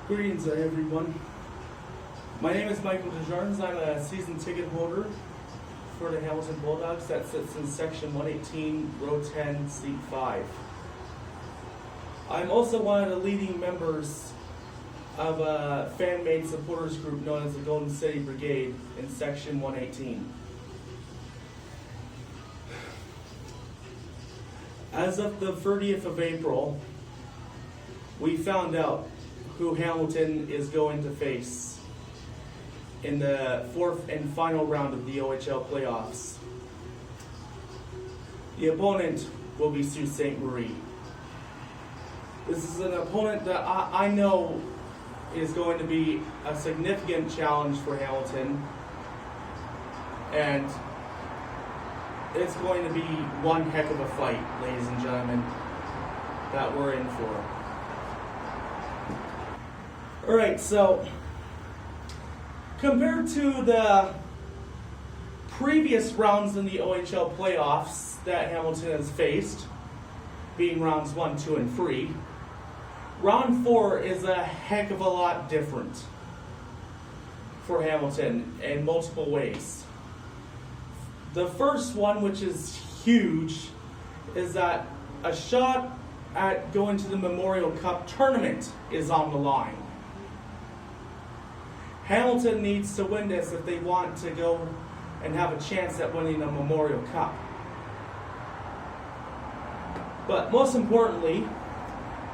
Greetings, everyone. My name is Michael DeJarnes. I'm a season ticket holder for the Hamilton Bulldogs that sits in Section 118, Row 10, Seat 5. I'm also one of the leading members of a fan-made supporters group known as the Golden City Brigade in Section 118. As of the 30th of April, we found out who Hamilton is going to face in the fourth and final round of the OHL playoffs. The opponent will be Sault Ste. Marie. This is an opponent that I know is going to be a significant challenge for Hamilton, and it's going to be one heck of a fight, ladies and gentlemen, that we're in for. Alright, so compared to the previous rounds in the OHL playoffs that Hamilton has faced, being rounds 1, 2, and 3, round 4 is a heck of a lot different for Hamilton in multiple ways. The first one, which is huge, is that a shot at going to the Memorial Cup tournament is on the line. Hamilton needs to win this if they want to go and have a chance at winning the Memorial Cup. But most importantly,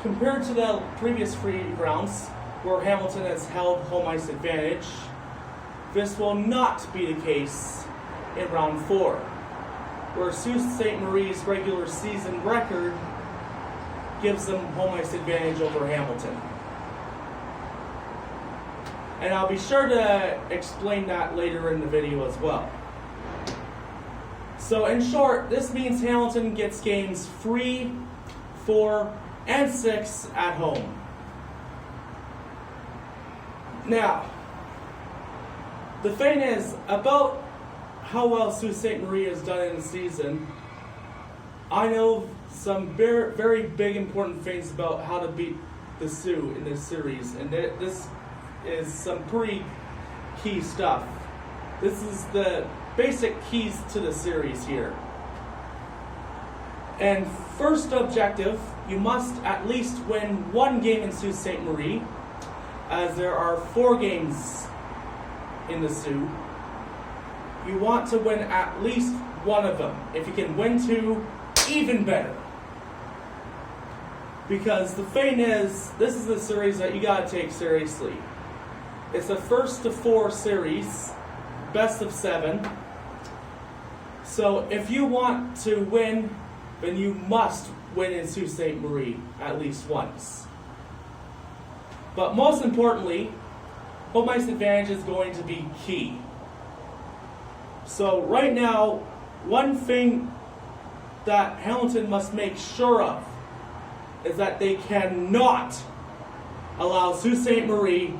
compared to the previous 3 rounds where Hamilton has held home ice advantage, this will not be the case in round 4, where Sault Ste. Marie's regular season record gives them home ice advantage over Hamilton. And I'll be sure to explain that later in the video as well. So in short, this means Hamilton gets games 3, 4, and 6 at home. Now, the thing is, about how well Sault Ste. Marie has done in the season, I know some very, very big important things about how to beat the Sioux in this series, and this is some pretty key stuff. This is the basic keys to the series here. And first objective, you must at least win 1 game in Sault Ste. Marie, as there are 4 games in the Sioux. You want to win at least 1 of them. If you can win 2, even better. Because the thing is, this is a series that you gotta take seriously. It's a first to 4 series, best of 7. So if you want to win, then you must win in Sault Ste. Marie at least once. But most importantly, home ice advantage is going to be key. So right now, one thing that Hamilton must make sure of is that they cannot allow Sault Ste. Marie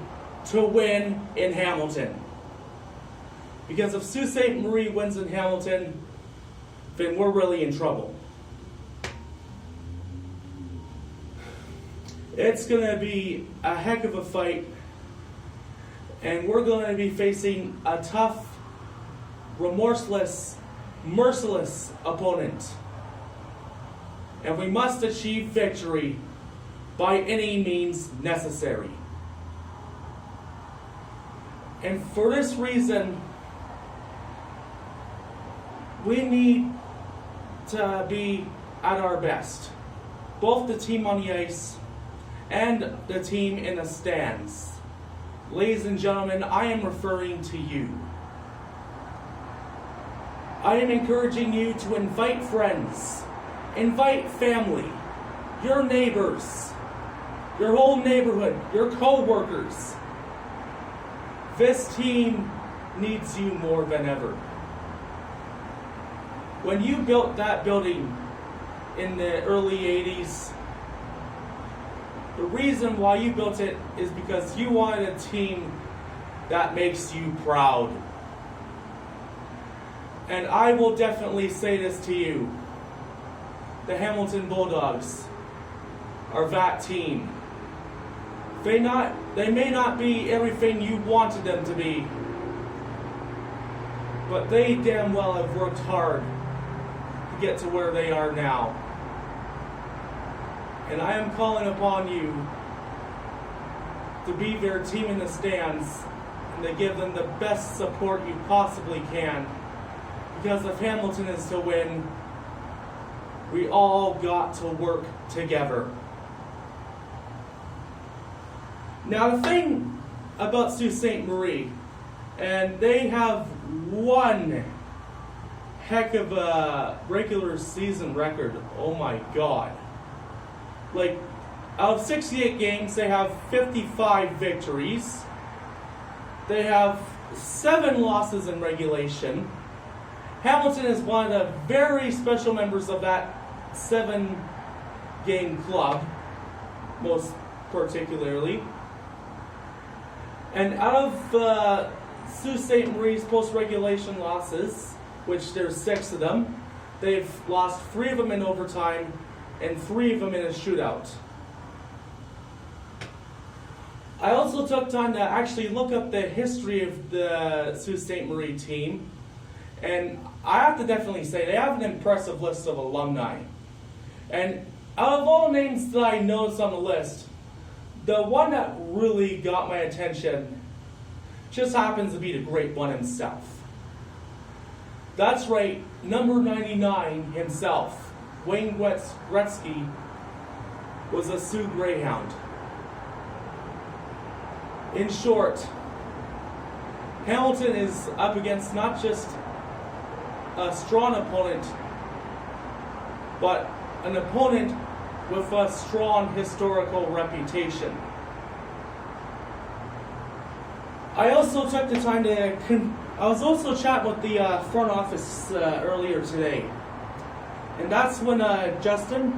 to win in Hamilton. Because if Sault Ste. Marie wins in Hamilton, then we're really in trouble. It's going to be a heck of a fight, and we're going to be facing a tough, remorseless, merciless opponent. And we must achieve victory by any means necessary. And for this reason, we need to be at our best. Both the team on the ice and the team in the stands. Ladies and gentlemen, I am referring to you. I am encouraging you to invite friends, invite family, your neighbors, your whole neighborhood, your co-workers. This team needs you more than ever. When you built that building in the early 80s, the reason why you built it is because you wanted a team that makes you proud. And I will definitely say this to you. The Hamilton Bulldogs are that team. They may not be everything you wanted them to be, but they damn well have worked hard to get to where they are now. And I am calling upon you to be their team in the stands and to give them the best support you possibly can. Because if Hamilton is to win, we all got to work together. Now the thing about Sault Ste. Marie, and they have one heck of a regular season record. Oh my God. Like, out of 68 games, they have 55 victories. They have 7 losses in regulation. Hamilton is one of the very special members of that 7-game club, most particularly. And out of Sault Ste. Marie's post-regulation losses, which there's 6 of them, they've lost 3 of them in overtime and 3 of them in a shootout. I also took time to actually look up the history of the Sault Ste. Marie team, and I have to definitely say they have an impressive list of alumni. And out of all names that I noticed on the list, the one that really got my attention just happens to be the great one himself. That's right, number 99 himself, Wayne Gretzky, was a Soo Greyhound. In short, Hamilton is up against not just a strong opponent, but an opponent with a strong historical reputation. I also took the time to I was also chatting with the front office earlier today, and that's when Justin,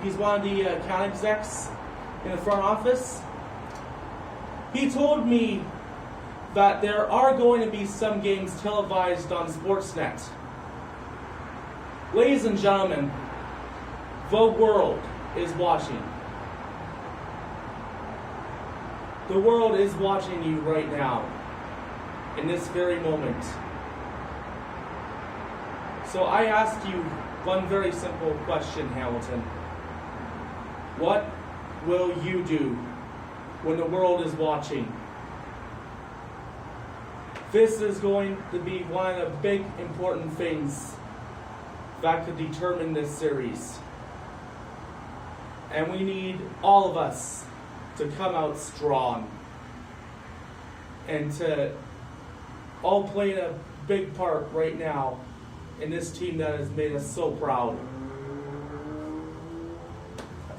he's one of the account execs in the front office, he told me that there are going to be some games televised on Sportsnet. Ladies and gentlemen, the world is watching. The world is watching you right now, in this very moment. So I ask you one very simple question, Hamilton. What will you do when the world is watching? This is going to be one of the big important things that could determine this series. And we need all of us to come out strong and to all play a big part right now in this team that has made us so proud.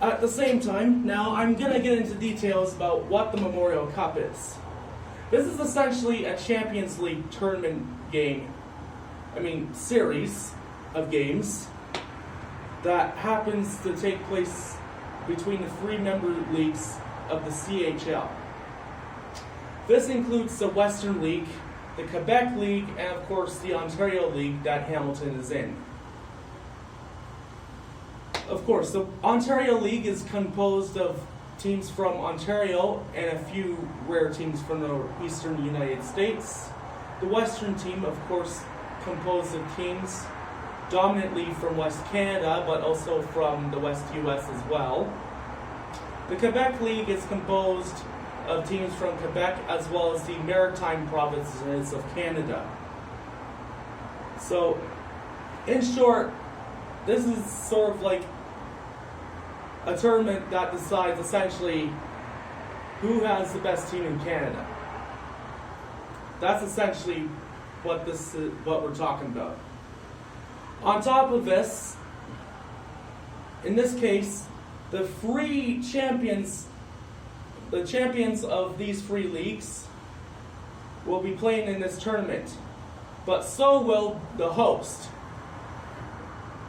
At the same time, now I'm going to get into details about what the Memorial Cup is. This is essentially a Champions League tournament series of games that happens to take place between the 3 member leagues of the CHL. This includes the Western League, the Quebec League, and of course the Ontario League that Hamilton is in. Of course, the Ontario League is composed of teams from Ontario and a few rare teams from the eastern United States. The Western team, of course, composed of teams dominantly from West Canada, but also from the West US as well. The Quebec League is composed of teams from Quebec as well as the maritime provinces of Canada. So, in short, this is sort of like a tournament that decides essentially who has the best team in Canada. That's essentially what we're talking about. On top of this, in this case, the champions of these 3 leagues will be playing in this tournament, but so will the host.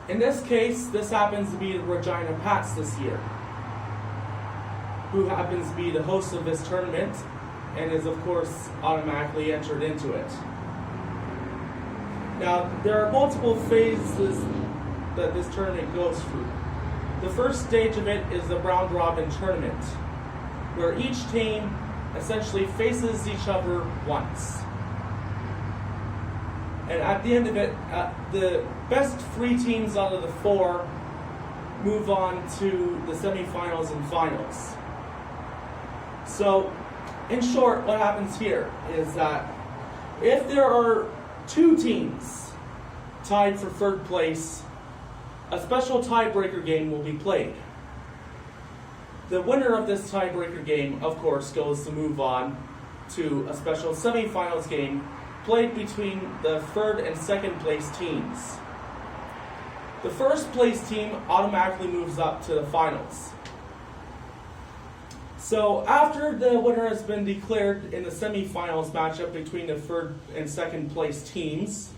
In this case, this happens to be the Regina Pats this year, who happens to be the host of this tournament and is of course automatically entered into it. Now, there are multiple phases that this tournament goes through. The first stage of it is the round robin tournament. where each team essentially faces each other once. And at the end of it, the best 3 teams out of the 4 move on to the semifinals and finals. So, in short, what happens here is that if there are 2 teams tied for 3rd place, a special tiebreaker game will be played. The winner of this tiebreaker game, of course, goes to move on to a special semifinals game played between the 3rd and 2nd place teams. The 1st place team automatically moves up to the finals. So after the winner has been declared in the semifinals matchup between the 3rd and 2nd place teams,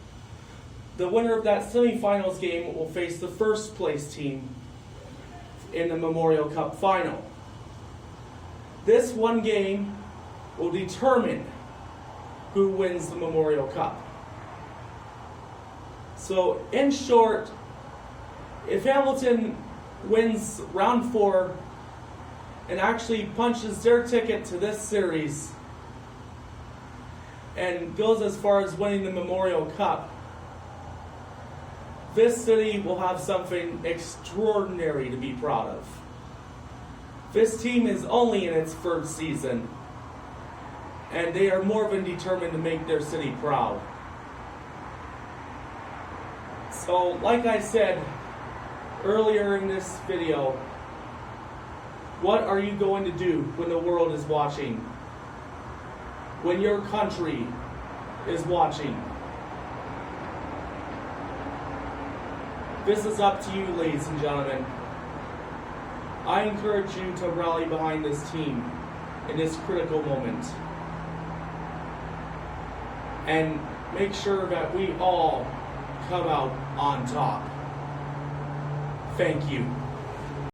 the winner of that semifinals game will face the 1st place team in the Memorial Cup final. This one game will determine who wins the Memorial Cup. So, in short, if Hamilton wins round 4 and actually punches their ticket to this series and goes as far as winning the Memorial Cup, this city will have something extraordinary to be proud of. This team is only in its 3rd season, and they are more than determined to make their city proud. So, like I said earlier in this video, what are you going to do when the world is watching? When your country is watching? This is up to you, ladies and gentlemen. I encourage you to rally behind this team in this critical moment. And make sure that we all come out on top. Thank you.